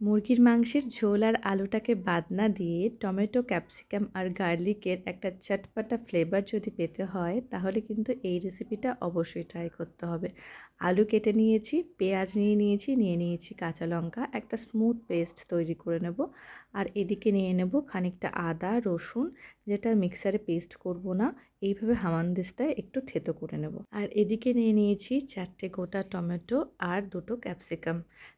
মুরগির মাংসের ঝোল আর আলুটাকে বাদ না দিয়ে টমেটো, ক্যাপসিকাম আর গার্লিকের একটা চটপাটা ফ্লেভার যদি পেতে হয় তাহলে কিন্তু এই রেসিপিটা অবশ্যই ট্রাই করতে হবে। আলু কেটে নিয়েছি, পেঁয়াজ নিয়ে নিয়েছি কাঁচা লঙ্কা, একটা স্মুথ পেস্ট তৈরি করে নেব। আর এদিকে নিয়ে নেব খানিকটা আদা, রসুন, যেটা মিক্সারে পেস্ট করব না, এইভাবে হামানদিস্তায় একটু থেতো করে নেব। আর এদিকে নিয়ে নিয়েছি 4টে গোটা টমেটো আর 2টো ক্যাপসিকাম,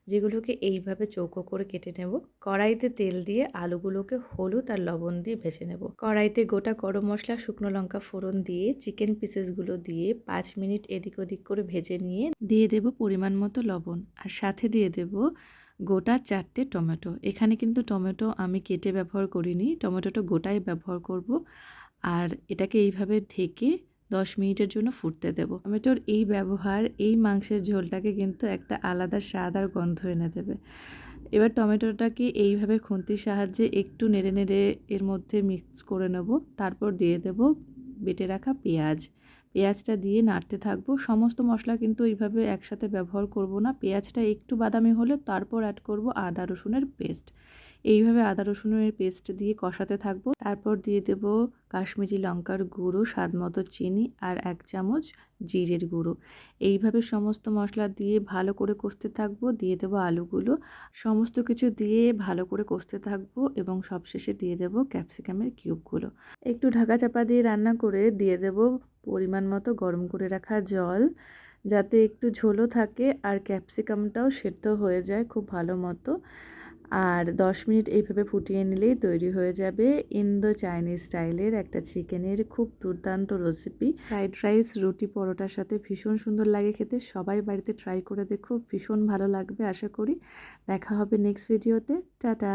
যেগুলোকে এইভাবে চৌকো করে কেটে নেব। কড়াইতে তেল দিয়ে আলুগুলোকে হলুদ আর লবণ দিয়ে ভেজে নেব। কড়াইতে গোটা গরম মশলা, শুকনো লঙ্কা ফোড়ন দিয়ে চিকেন পিসেসগুলো দিয়ে 5 মিনিট এদিক ওদিক করে ভেজে নিয়ে দিয়ে দেব পরিমাণ মতো লবণ, আর সাথে দিয়ে দেব গোটা 4টে টমেটো। এখানে কিন্তু টমেটো আমি কেটে ব্যবহার করিনি, টমেটোটা গোটাই ব্যবহার করব। আর এটাকে এইভাবে ঢেকে 10 মিনিটের জন্য ফুটতে দেব। টমেটোর এই ব্যবহার এই মাংসের ঝোলটাকে কিন্তু একটা আলাদা স্বাদ আর গন্ধ এনে দেবে। এবার টমেটোটাকে এইভাবে খুন্তির সাহায্যে একটু নেড়ে নেড়ে এর মধ্যে মিক্স করে নেব। তারপর দিয়ে দেব বেটে রাখা পেঁয়াজ। পেঁয়াজটা দিয়ে নাড়তে থাকবো। সমস্ত মশলা কিন্তু এইভাবে একসাথে ব্যবহার করব না। পেঁয়াজটা একটু বাদামি হলে তারপর অ্যাড করব আদা রসুনের পেস্ট। এইভাবে আদা রসুনের পেস্ট দিয়ে কষাতে থাকবো। তারপর দিয়ে দেব কাশ্মীরি লঙ্কার গুঁড়ো, স্বাদ মতো চিনি আর 1 চামচ জিরের গুঁড়ো। এইভাবে সমস্ত মশলা দিয়ে ভালো করে কষতে থাকবো। দিয়ে দেব আলুগুলো, সমস্ত কিছু দিয়ে ভালো করে কষতে থাকবো এবং সবশেষে দিয়ে দেব ক্যাপসিকামের কিউবগুলো। একটু ঢাকা চাপা দিয়ে রান্না করে দিয়ে দেব পরিমাণ মতো গরম করে রাখা জল, যাতে একটু ঝোলও থাকে আর ক্যাপসিকামটাও সেদ্ধ হয়ে যায় খুব ভালো মতো। আর 10 মিনিট এইভাবে ফুটিয়ে নিলেই তৈরি হয়ে যাবে ইন্দো চাইনিজ স্টাইলের একটা চিকেনের খুব দুর্দান্ত রেসিপি। ফ্রাইড রাইস, রুটি, পরোটার সাথে ভীষণ সুন্দর লাগে খেতে। সবাই বাড়িতে ট্রাই করে দেখো, ভীষণ ভালো লাগবে আশা করি। দেখা হবে নেক্সট ভিডিওতে। টাটা।